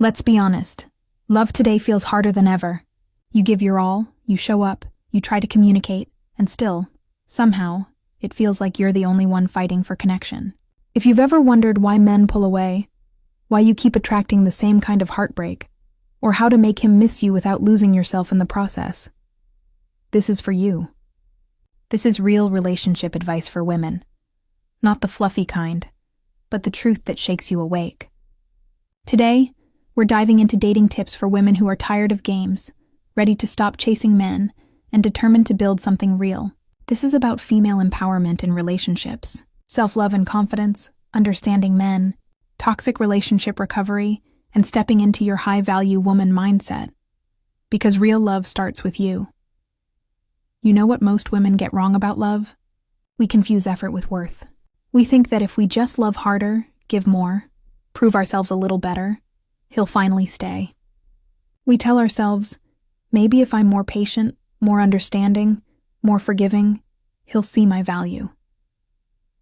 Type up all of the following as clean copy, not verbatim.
Let's be honest. Love today feels harder than ever. You give your all, you show up, you try to communicate, and still, somehow, it feels like you're the only one fighting for connection. If you've ever wondered why men pull away, why you keep attracting the same kind of heartbreak, or how to make him miss you without losing yourself in the process, this is for you. This is real relationship advice for women. Not the fluffy kind, but the truth that shakes you awake. Today, we're diving into dating tips for women who are tired of games, ready to stop chasing men, and determined to build something real. This is about female empowerment in relationships, self-love and confidence, understanding men, toxic relationship recovery, and stepping into your high-value woman mindset. Because real love starts with you. You know what most women get wrong about love? We confuse effort with worth. We think that if we just love harder, give more, prove ourselves a little better, he'll finally stay. We tell ourselves, maybe if I'm more patient, more understanding, more forgiving, he'll see my value.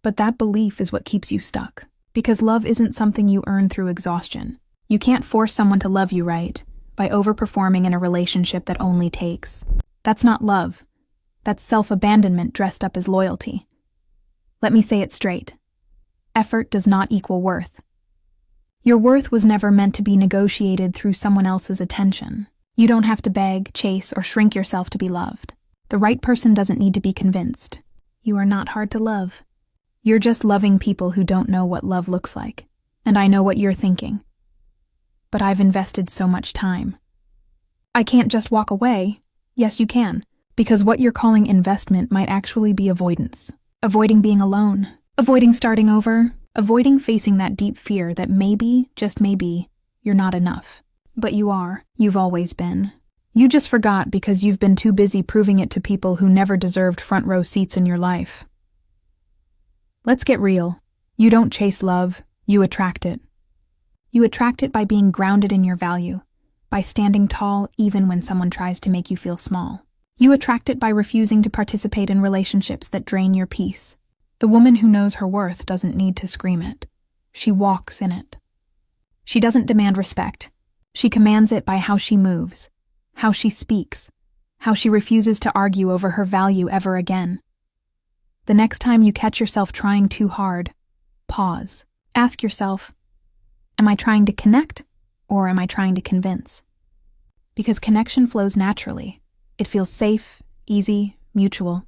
But that belief is what keeps you stuck, because love isn't something you earn through exhaustion. You can't force someone to love you right by overperforming in a relationship that only takes. That's not love. That's self-abandonment dressed up as loyalty. Let me say it straight. Effort does not equal worth. Your worth was never meant to be negotiated through someone else's attention. You don't have to beg, chase, or shrink yourself to be loved. The right person doesn't need to be convinced. You are not hard to love. You're just loving people who don't know what love looks like. And I know what you're thinking. But I've invested so much time. I can't just walk away. Yes, you can. Because what you're calling investment might actually be avoidance. Avoiding being alone. Avoiding starting over. Avoiding facing that deep fear that maybe, just maybe, you're not enough. But you are. You've always been. You just forgot because you've been too busy proving it to people who never deserved front row seats in your life. Let's get real. You don't chase love, you attract it. You attract it by being grounded in your value, by standing tall even when someone tries to make you feel small. You attract it by refusing to participate in relationships that drain your peace. The woman who knows her worth doesn't need to scream it. She walks in it. She doesn't demand respect. She commands it by how she moves, how she speaks, how she refuses to argue over her value ever again. The next time you catch yourself trying too hard, pause. Ask yourself, am I trying to connect or am I trying to convince? Because connection flows naturally. It feels safe, easy, mutual.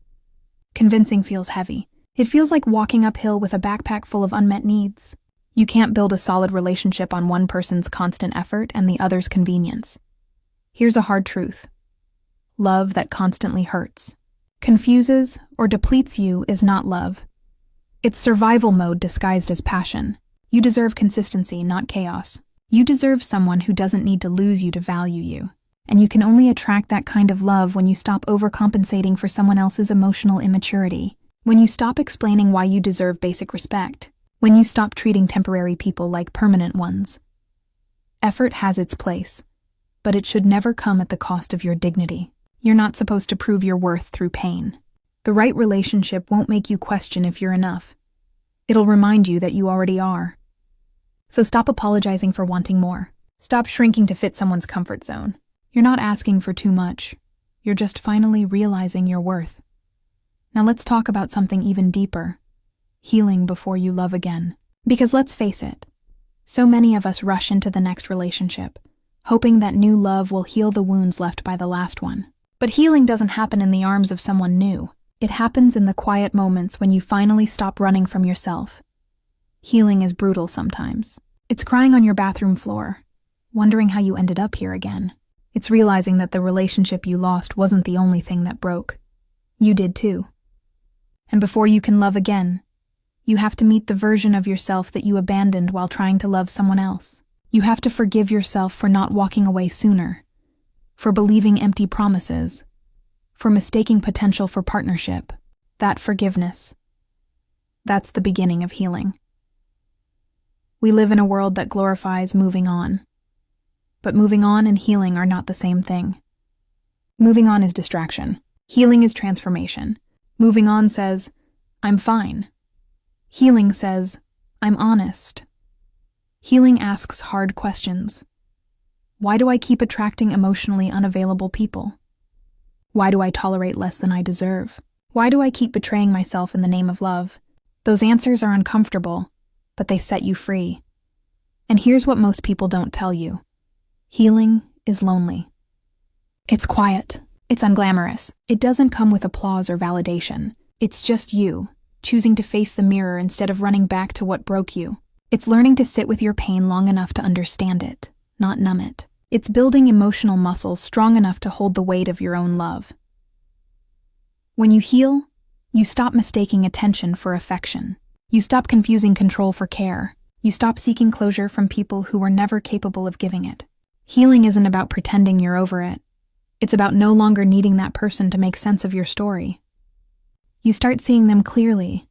Convincing feels heavy. It feels like walking uphill with a backpack full of unmet needs. You can't build a solid relationship on one person's constant effort and the other's convenience. Here's a hard truth. Love that constantly hurts, confuses, or depletes you is not love. It's survival mode disguised as passion. You deserve consistency, not chaos. You deserve someone who doesn't need to lose you to value you. And you can only attract that kind of love when you stop overcompensating for someone else's emotional immaturity. When you stop explaining why you deserve basic respect. When you stop treating temporary people like permanent ones. Effort has its place, but it should never come at the cost of your dignity. You're not supposed to prove your worth through pain. The right relationship won't make you question if you're enough. It'll remind you that you already are. So stop apologizing for wanting more. Stop shrinking to fit someone's comfort zone. You're not asking for too much. You're just finally realizing your worth. Now let's talk about something even deeper. Healing before you love again. Because let's face it, so many of us rush into the next relationship, hoping that new love will heal the wounds left by the last one. But healing doesn't happen in the arms of someone new. It happens in the quiet moments when you finally stop running from yourself. Healing is brutal sometimes. It's crying on your bathroom floor, wondering how you ended up here again. It's realizing that the relationship you lost wasn't the only thing that broke. You did too. And before you can love again, you have to meet the version of yourself that you abandoned while trying to love someone else. You have to forgive yourself for not walking away sooner, for believing empty promises, for mistaking potential for partnership. That forgiveness, that's the beginning of healing. We live in a world that glorifies moving on. But moving on and healing are not the same thing. Moving on is distraction. Healing is transformation. Moving on says, I'm fine. Healing says, I'm honest. Healing asks hard questions. Why do I keep attracting emotionally unavailable people? Why do I tolerate less than I deserve? Why do I keep betraying myself in the name of love? Those answers are uncomfortable, but they set you free. And here's what most people don't tell you. Healing is lonely. It's quiet. It's unglamorous. It doesn't come with applause or validation. It's just you, choosing to face the mirror instead of running back to what broke you. It's learning to sit with your pain long enough to understand it, not numb it. It's building emotional muscles strong enough to hold the weight of your own love. When you heal, you stop mistaking attention for affection. You stop confusing control for care. You stop seeking closure from people who were never capable of giving it. Healing isn't about pretending you're over it. It's about no longer needing that person to make sense of your story. You start seeing them clearly,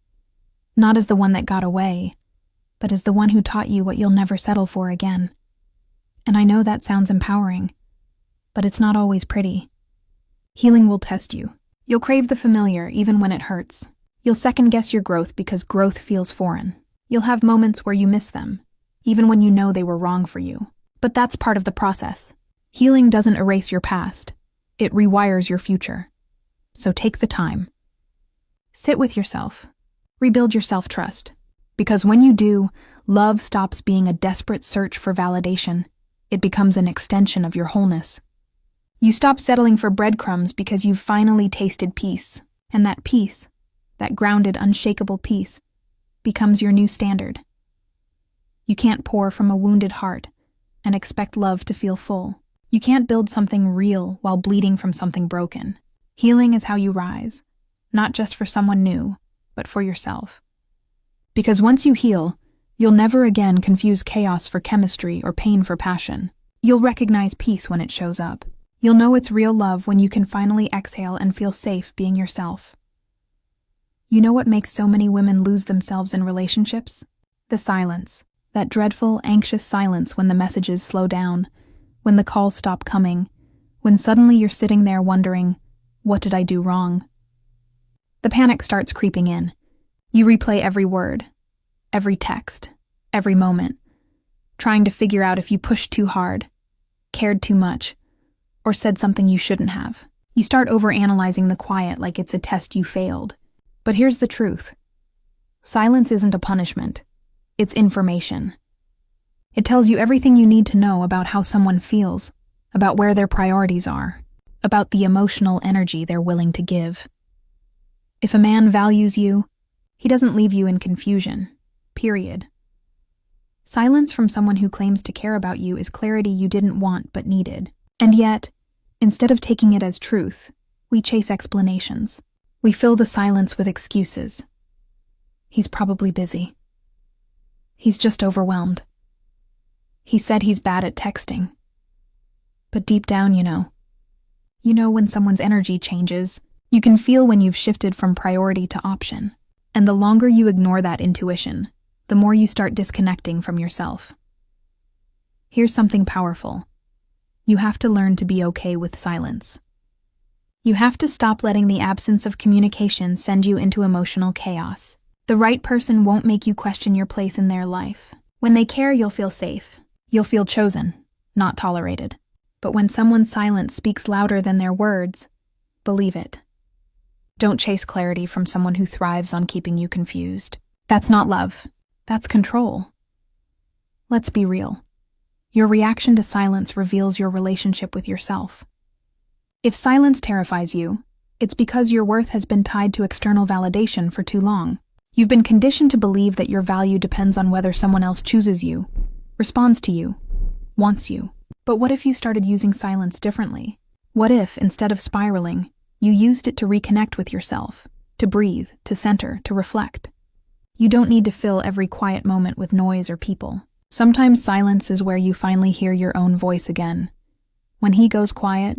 not as the one that got away, but as the one who taught you what you'll never settle for again. And I know that sounds empowering, but it's not always pretty. Healing will test you. You'll crave the familiar even when it hurts. You'll second-guess your growth because growth feels foreign. You'll have moments where you miss them, even when you know they were wrong for you. But that's part of the process. Healing doesn't erase your past. It rewires your future. So take the time. Sit with yourself. Rebuild your self-trust. Because when you do, love stops being a desperate search for validation. It becomes an extension of your wholeness. You stop settling for breadcrumbs because you've finally tasted peace. And that peace, that grounded, unshakable peace, becomes your new standard. You can't pour from a wounded heart and expect love to feel full. You can't build something real while bleeding from something broken. Healing is how you rise, not just for someone new, but for yourself. Because once you heal, you'll never again confuse chaos for chemistry or pain for passion. You'll recognize peace when it shows up. You'll know it's real love when you can finally exhale and feel safe being yourself. You know what makes so many women lose themselves in relationships? The silence. That dreadful, anxious silence when the messages slow down, when the calls stop coming, when suddenly you're sitting there wondering, what did I do wrong? The panic starts creeping in. You replay every word, every text, every moment, trying to figure out if you pushed too hard, cared too much, or said something you shouldn't have. You start overanalyzing the quiet like it's a test you failed. But here's the truth. Silence isn't a punishment. It's information. It tells you everything you need to know about how someone feels, about where their priorities are, about the emotional energy they're willing to give. If a man values you, he doesn't leave you in confusion. Period. Silence from someone who claims to care about you is clarity you didn't want but needed. And yet, instead of taking it as truth, we chase explanations. We fill the silence with excuses. He's probably busy. He's just overwhelmed. He said he's bad at texting. But deep down, you know when someone's energy changes. You can feel when you've shifted from priority to option. And the longer you ignore that intuition, the more you start disconnecting from yourself. Here's something powerful. You have to learn to be okay with silence. You have to stop letting the absence of communication send you into emotional chaos. The right person won't make you question your place in their life. When they care, you'll feel safe. You'll feel chosen, not tolerated. But when someone's silence speaks louder than their words, believe it. Don't chase clarity from someone who thrives on keeping you confused. That's not love. That's control. Let's be real. Your reaction to silence reveals your relationship with yourself. If silence terrifies you, it's because your worth has been tied to external validation for too long. You've been conditioned to believe that your value depends on whether someone else chooses you, responds to you, wants you. But what if you started using silence differently? What if, instead of spiraling, you used it to reconnect with yourself, to breathe, to center, to reflect? You don't need to fill every quiet moment with noise or people. Sometimes silence is where you finally hear your own voice again. When he goes quiet,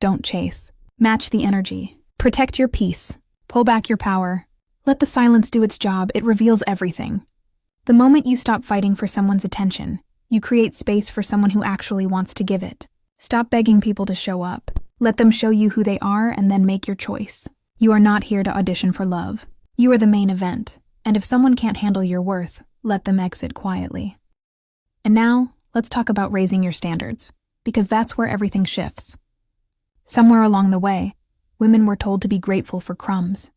don't chase. Match the energy. Protect your peace. Pull back your power. Let the silence do its job. It reveals everything. The moment you stop fighting for someone's attention, you create space for someone who actually wants to give it. Stop begging people to show up. Let them show you who they are and then make your choice. You are not here to audition for love. You are the main event. And if someone can't handle your worth, let them exit quietly. And now, let's talk about raising your standards. because that's where everything shifts. Somewhere along the way, women were told to be grateful for crumbs.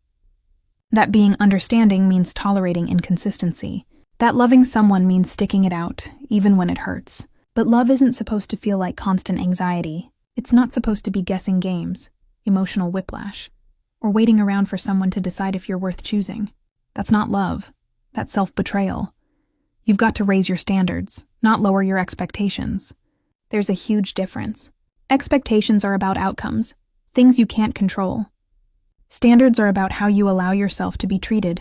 That being understanding means tolerating inconsistency. That loving someone means sticking it out, even when it hurts. But love isn't supposed to feel like constant anxiety. It's not supposed to be guessing games, emotional whiplash, or waiting around for someone to decide if you're worth choosing. That's not love. That's self-betrayal. You've got to raise your standards, not lower your expectations. There's a huge difference. Expectations are about outcomes, things you can't control. Standards are about how you allow yourself to be treated,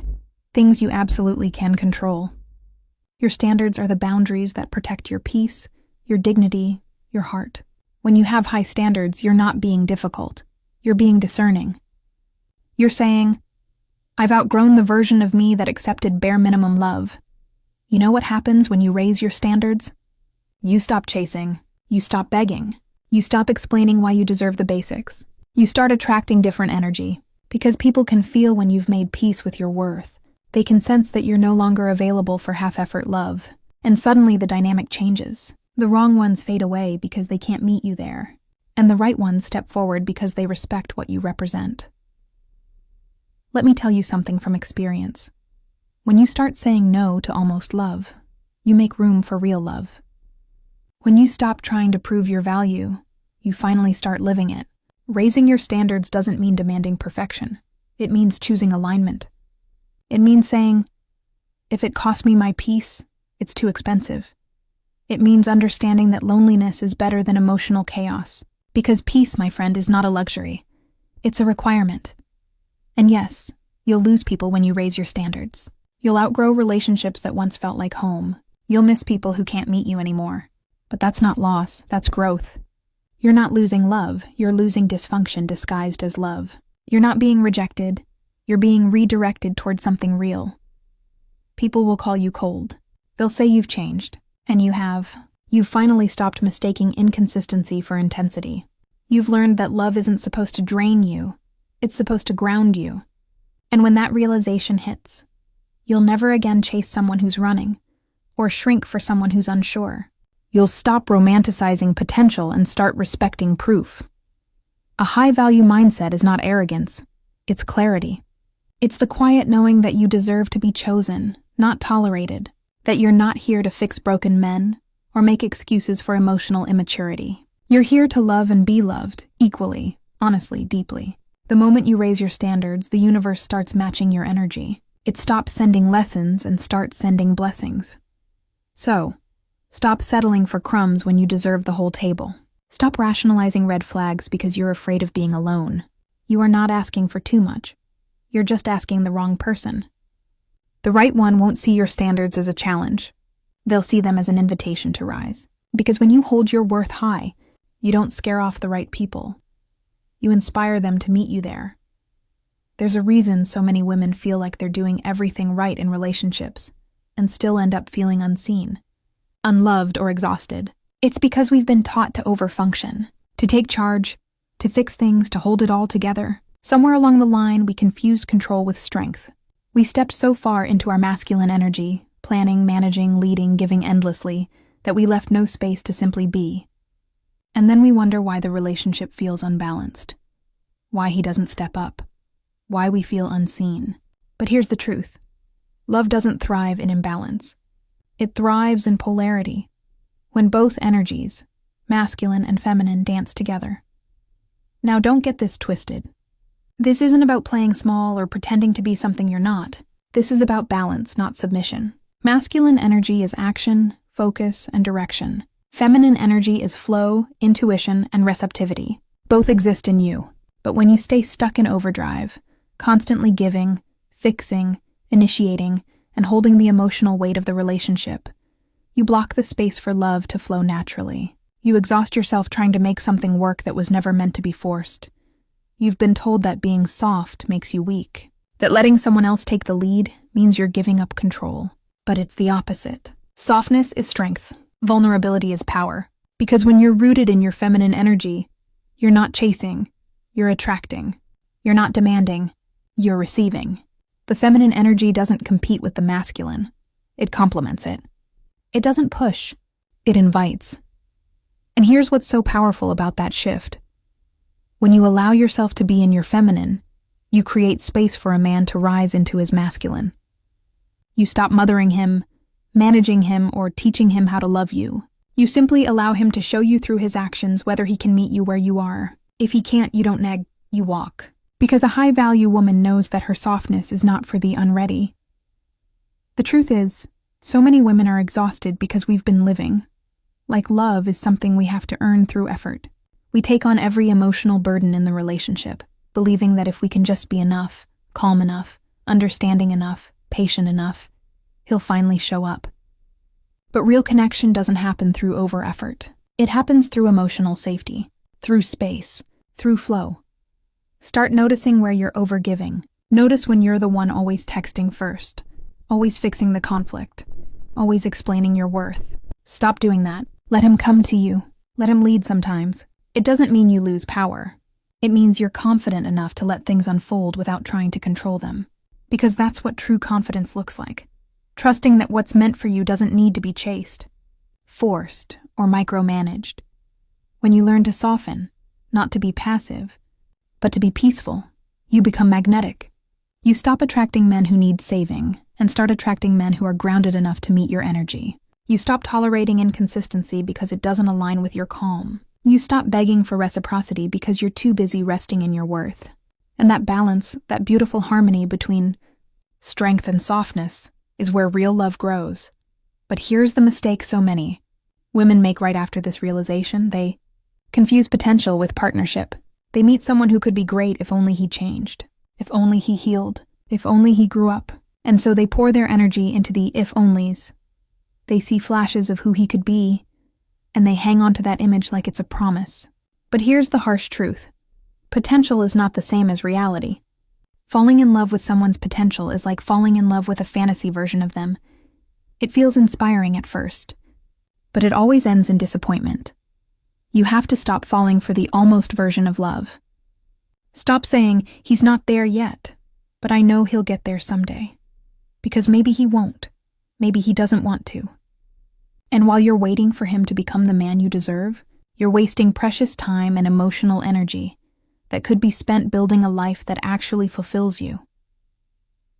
things you absolutely can control. Your standards are the boundaries that protect your peace, your dignity, your heart. When you have high standards, you're not being difficult. You're being discerning. You're saying, I've outgrown the version of me that accepted bare minimum love. You know what happens when you raise your standards? You stop chasing. You stop begging. You stop explaining why you deserve the basics. You start attracting different energy, because people can feel when you've made peace with your worth. They can sense that you're no longer available for half-effort love. And suddenly the dynamic changes. The wrong ones fade away because they can't meet you there. And the right ones step forward because they respect what you represent. Let me tell you something from experience. When you start saying no to almost love, you make room for real love. When you stop trying to prove your value, you finally start living it. Raising your standards doesn't mean demanding perfection. It means choosing alignment. It means saying, if it costs me my peace, it's too expensive. It means understanding that loneliness is better than emotional chaos, because peace, my friend, is not a luxury. It's a requirement. And yes, you'll lose people when you raise your standards. You'll outgrow relationships that once felt like home. You'll miss people who can't meet you anymore. But that's not loss, that's growth. You're not losing love, you're losing dysfunction disguised as love. You're not being rejected, you're being redirected towards something real. People will call you cold. They'll say you've changed, and you have. You've finally stopped mistaking inconsistency for intensity. You've learned that love isn't supposed to drain you, it's supposed to ground you. And when that realization hits, you'll never again chase someone who's running, or shrink for someone who's unsure. You'll stop romanticizing potential and start respecting proof. A high-value mindset is not arrogance, it's clarity. It's the quiet knowing that you deserve to be chosen, not tolerated, that you're not here to fix broken men or make excuses for emotional immaturity. You're here to love and be loved, equally, honestly, deeply. The moment you raise your standards, the universe starts matching your energy. It stops sending lessons and starts sending blessings. So, stop settling for crumbs when you deserve the whole table. Stop rationalizing red flags because you're afraid of being alone. You are not asking for too much. You're just asking the wrong person. The right one won't see your standards as a challenge. They'll see them as an invitation to rise. Because when you hold your worth high, you don't scare off the right people. You inspire them to meet you there. There's a reason so many women feel like they're doing everything right in relationships and still end up feeling unseen, unloved, or exhausted. It's because we've been taught to overfunction, to take charge, to fix things, to hold it all together. Somewhere along the line, we confused control with strength. We stepped so far into our masculine energy, planning, managing, leading, giving endlessly, that we left no space to simply be. And then we wonder why the relationship feels unbalanced, why he doesn't step up, why we feel unseen. But here's the truth. Love doesn't thrive in imbalance. It thrives in polarity, when both energies, masculine and feminine, dance together. Now don't get this twisted. This isn't about playing small or pretending to be something you're not. This is about balance, not submission. Masculine energy is action, focus, and direction. Feminine energy is flow, intuition, and receptivity. Both exist in you. But when you stay stuck in overdrive, constantly giving, fixing, initiating, and holding the emotional weight of the relationship, you block the space for love to flow naturally. You exhaust yourself trying to make something work that was never meant to be forced. You've been told that being soft makes you weak, that letting someone else take the lead means you're giving up control. But it's the opposite. Softness is strength. Vulnerability is power. Because when you're rooted in your feminine energy, you're not chasing, you're attracting. You're not demanding, you're receiving. The feminine energy doesn't compete with the masculine. It complements it. It doesn't push, it invites. And here's what's so powerful about that shift. When you allow yourself to be in your feminine, you create space for a man to rise into his masculine. You stop mothering him, managing him, or teaching him how to love you. You simply allow him to show you through his actions whether he can meet you where you are. If he can't, you don't neg, you walk. Because a high-value woman knows that her softness is not for the unready. The truth is, so many women are exhausted because we've been living. Like love is something we have to earn through effort. We take on every emotional burden in the relationship, believing that if we can just be enough, calm enough, understanding enough, patient enough, he'll finally show up. But real connection doesn't happen through over-effort. It happens through emotional safety, through space, through flow. Start noticing where you're overgiving. Notice when you're the one always texting first, always fixing the conflict, always explaining your worth. Stop doing that. Let him come to you. Let him lead sometimes. It doesn't mean you lose power. It means you're confident enough to let things unfold without trying to control them. Because that's what true confidence looks like. Trusting that what's meant for you doesn't need to be chased, forced, or micromanaged. When you learn to soften, not to be passive, but to be peaceful, you become magnetic. You stop attracting men who need saving and start attracting men who are grounded enough to meet your energy. You stop tolerating inconsistency because it doesn't align with your calm. You stop begging for reciprocity because you're too busy resting in your worth. And that balance, that beautiful harmony between strength and softness, is where real love grows. But here's the mistake so many women make right after this realization. They confuse potential with partnership. They meet someone who could be great if only he changed, if only he healed, if only he grew up. And so they pour their energy into the if-onlys. They see flashes of who he could be, and they hang on to that image like it's a promise. But here's the harsh truth. Potential is not the same as reality. Falling in love with someone's potential is like falling in love with a fantasy version of them. It feels inspiring at first, but it always ends in disappointment. You have to stop falling for the almost version of love. Stop saying, he's not there yet, but I know he'll get there someday. Because maybe he won't. Maybe he doesn't want to. And while you're waiting for him to become the man you deserve, you're wasting precious time and emotional energy that could be spent building a life that actually fulfills you.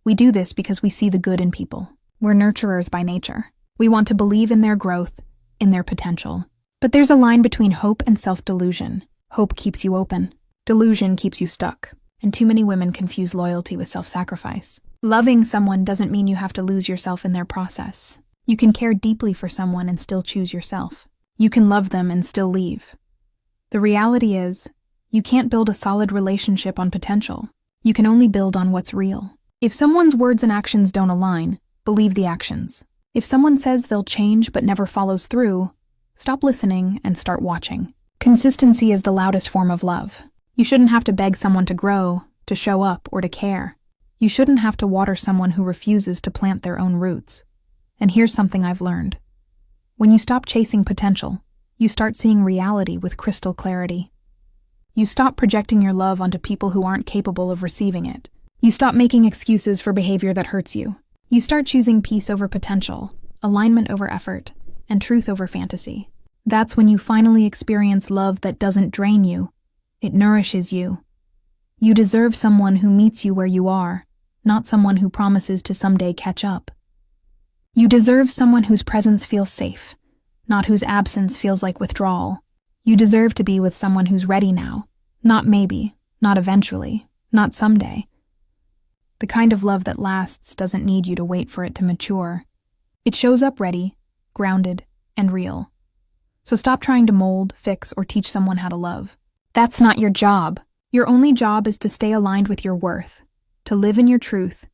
We do this because we see the good in people. We're nurturers by nature. We want to believe in their growth, in their potential. But there's a line between hope and self-delusion. Hope keeps you open. Delusion keeps you stuck. And too many women confuse loyalty with self-sacrifice. Loving someone doesn't mean you have to lose yourself in their process. You can care deeply for someone and still choose yourself. You can love them and still leave. The reality is, you can't build a solid relationship on potential. You can only build on what's real. If someone's words and actions don't align, believe the actions. If someone says they'll change but never follows through, stop listening and start watching. Consistency is the loudest form of love. You shouldn't have to beg someone to grow, to show up, or to care. You shouldn't have to water someone who refuses to plant their own roots. And here's something I've learned. When you stop chasing potential, you start seeing reality with crystal clarity. You stop projecting your love onto people who aren't capable of receiving it. You stop making excuses for behavior that hurts you. You start choosing peace over potential, alignment over effort, and truth over fantasy. That's when you finally experience love that doesn't drain you. It nourishes you. You deserve someone who meets you where you are, not someone who promises to someday catch up. You deserve someone whose presence feels safe, not whose absence feels like withdrawal. You deserve to be with someone who's ready now, not maybe, not eventually, not someday. The kind of love that lasts doesn't need you to wait for it to mature. It shows up ready, grounded, and real. So stop trying to mold, fix, or teach someone how to love. That's not your job. Your only job is to stay aligned with your worth, to live in your truth,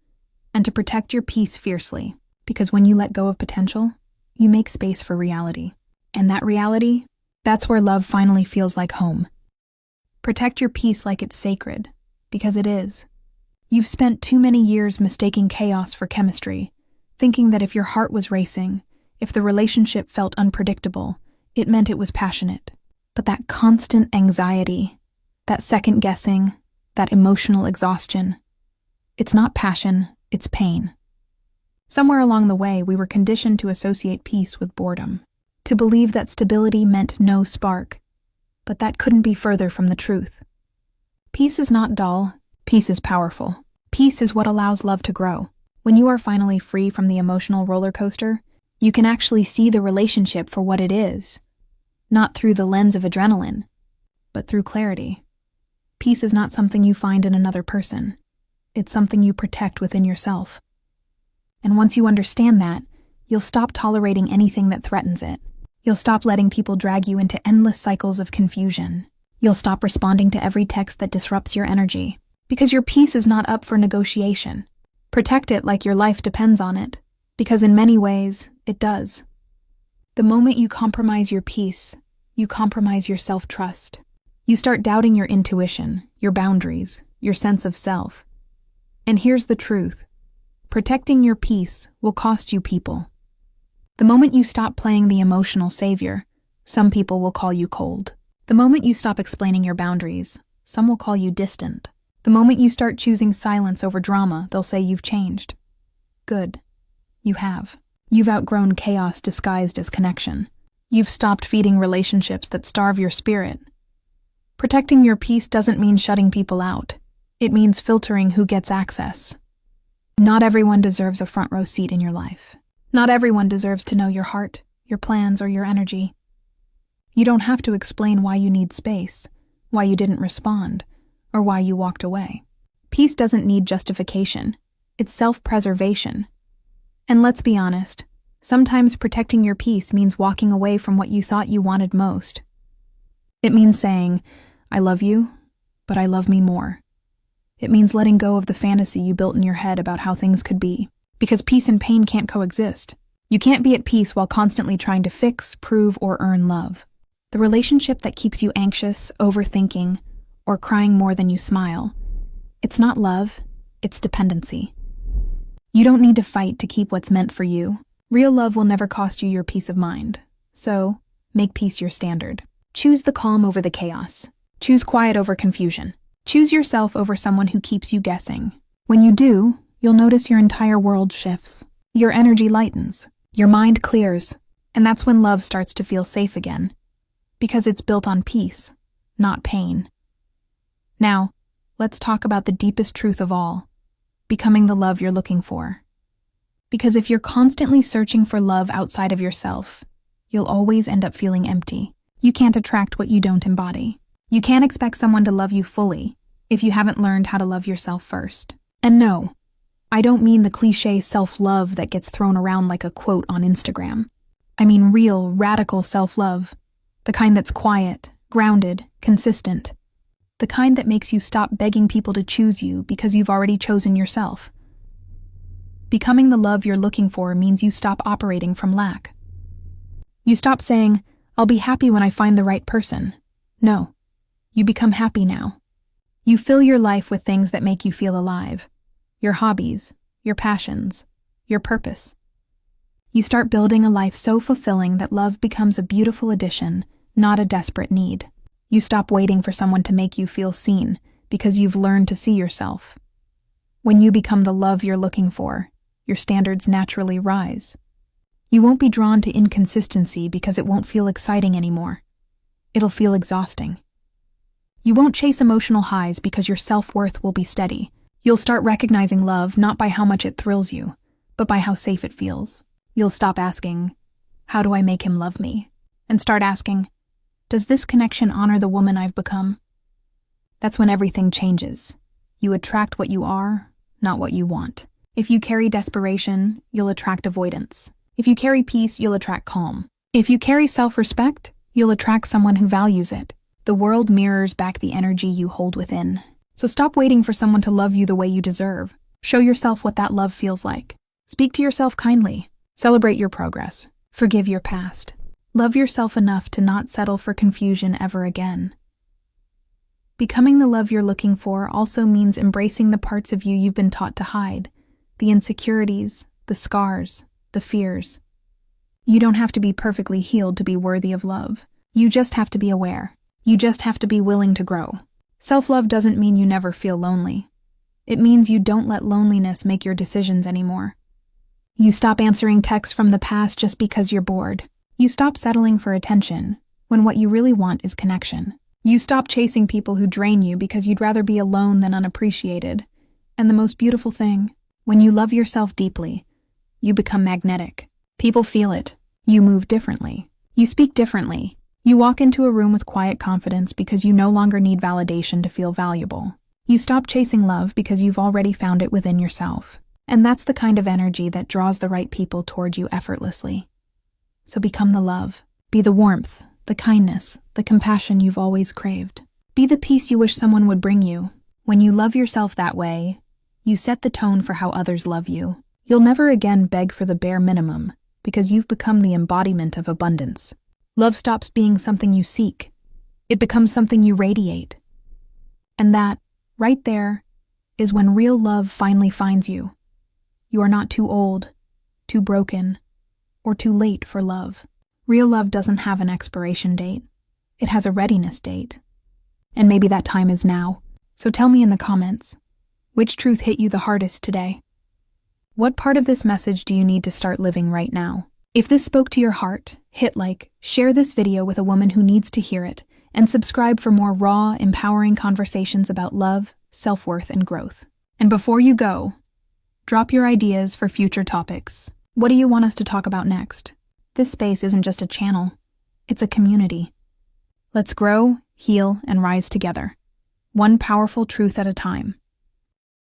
and to protect your peace fiercely. Because when you let go of potential, you make space for reality. And that reality, that's where love finally feels like home. Protect your peace like it's sacred, because it is. You've spent too many years mistaking chaos for chemistry, thinking that if your heart was racing, if the relationship felt unpredictable, it meant it was passionate. But that constant anxiety, that second guessing, that emotional exhaustion, it's not passion, it's pain. Somewhere along the way, we were conditioned to associate peace with boredom. to believe that stability meant no spark. But that couldn't be further from the truth. Peace is not dull. Peace is powerful. Peace is what allows love to grow. When you are finally free from the emotional roller coaster, you can actually see the relationship for what it is, not through the lens of adrenaline, but through clarity. Peace is not something you find in another person. It's something you protect within yourself. And once you understand that, you'll stop tolerating anything that threatens it. You'll stop letting people drag you into endless cycles of confusion. You'll stop responding to every text that disrupts your energy, because your peace is not up for negotiation. Protect it like your life depends on it, because in many ways, it does. The moment you compromise your peace, you compromise your self-trust. You start doubting your intuition, your boundaries, your sense of self. And here's the truth. Protecting your peace will cost you people. The moment you stop playing the emotional savior, some people will call you cold. The moment you stop explaining your boundaries, some will call you distant. The moment you start choosing silence over drama, they'll say you've changed. Good. You have. You've outgrown chaos disguised as connection. You've stopped feeding relationships that starve your spirit. Protecting your peace doesn't mean shutting people out. It means filtering who gets access. Not everyone deserves a front row seat in your life. Not everyone deserves to know your heart, your plans, or your energy. You don't have to explain why you need space, why you didn't respond, or why you walked away. Peace doesn't need justification. It's self-preservation. And let's be honest, sometimes protecting your peace means walking away from what you thought you wanted most. It means saying, I love you, but I love me more. It means letting go of the fantasy you built in your head about how things could be, because peace and pain can't coexist. You can't be at peace while constantly trying to fix, prove, or earn love. The relationship that keeps you anxious, overthinking, or crying more than you smile, it's not love, it's dependency. You don't need to fight to keep what's meant for you. Real love will never cost you your peace of mind. So, make peace your standard. Choose the calm over the chaos. Choose quiet over confusion. Choose yourself over someone who keeps you guessing. When you do, you'll notice your entire world shifts. Your energy lightens. Your mind clears. And that's when love starts to feel safe again. Because it's built on peace, not pain. Now, let's talk about the deepest truth of all. Becoming the love you're looking for. Because if you're constantly searching for love outside of yourself, you'll always end up feeling empty. You can't attract what you don't embody. You can't expect someone to love you fully if you haven't learned how to love yourself first. And no, I don't mean the cliché self-love that gets thrown around like a quote on Instagram. I mean real, radical self-love. The kind that's quiet, grounded, consistent. The kind that makes you stop begging people to choose you because you've already chosen yourself. Becoming the love you're looking for means you stop operating from lack. You stop saying, I'll be happy when I find the right person. No, you become happy now. You fill your life with things that make you feel alive. Your hobbies, your passions, your purpose. You start building a life so fulfilling that love becomes a beautiful addition, not a desperate need. You stop waiting for someone to make you feel seen because you've learned to see yourself. When you become the love you're looking for, your standards naturally rise. You won't be drawn to inconsistency because it won't feel exciting anymore. It'll feel exhausting. You won't chase emotional highs because your self-worth will be steady. You'll start recognizing love not by how much it thrills you, but by how safe it feels. You'll stop asking, how do I make him love me? And start asking, does this connection honor the woman I've become? That's when everything changes. You attract what you are, not what you want. If you carry desperation, you'll attract avoidance. If you carry peace, you'll attract calm. If you carry self-respect, you'll attract someone who values it. The world mirrors back the energy you hold within. So stop waiting for someone to love you the way you deserve. Show yourself what that love feels like. Speak to yourself kindly. Celebrate your progress. Forgive your past. Love yourself enough to not settle for confusion ever again. Becoming the love you're looking for also means embracing the parts of you you've been taught to hide. The insecurities, the scars, the fears. You don't have to be perfectly healed to be worthy of love. You just have to be aware. You just have to be willing to grow. Self-love doesn't mean you never feel lonely. It means you don't let loneliness make your decisions anymore. You stop answering texts from the past just because you're bored. You stop settling for attention when what you really want is connection. You stop chasing people who drain you because you'd rather be alone than unappreciated. And the most beautiful thing, when you love yourself deeply, you become magnetic. People feel it. You move differently. You speak differently. You walk into a room with quiet confidence because you no longer need validation to feel valuable. You stop chasing love because you've already found it within yourself. And that's the kind of energy that draws the right people toward you effortlessly. So become the love. Be the warmth, the kindness, the compassion you've always craved. Be the peace you wish someone would bring you. When you love yourself that way, you set the tone for how others love you. You'll never again beg for the bare minimum because you've become the embodiment of abundance. Love stops being something you seek. It becomes something you radiate. And that, right there, is when real love finally finds you. You are not too old, too broken, or too late for love. Real love doesn't have an expiration date. It has a readiness date. And maybe that time is now. So tell me in the comments, which truth hit you the hardest today? What part of this message do you need to start living right now? If this spoke to your heart, hit like, share this video with a woman who needs to hear it, and subscribe for more raw, empowering conversations about love, self-worth, and growth. And before you go, drop your ideas for future topics. What do you want us to talk about next? This space isn't just a channel, it's a community. Let's grow, heal, and rise together, one powerful truth at a time.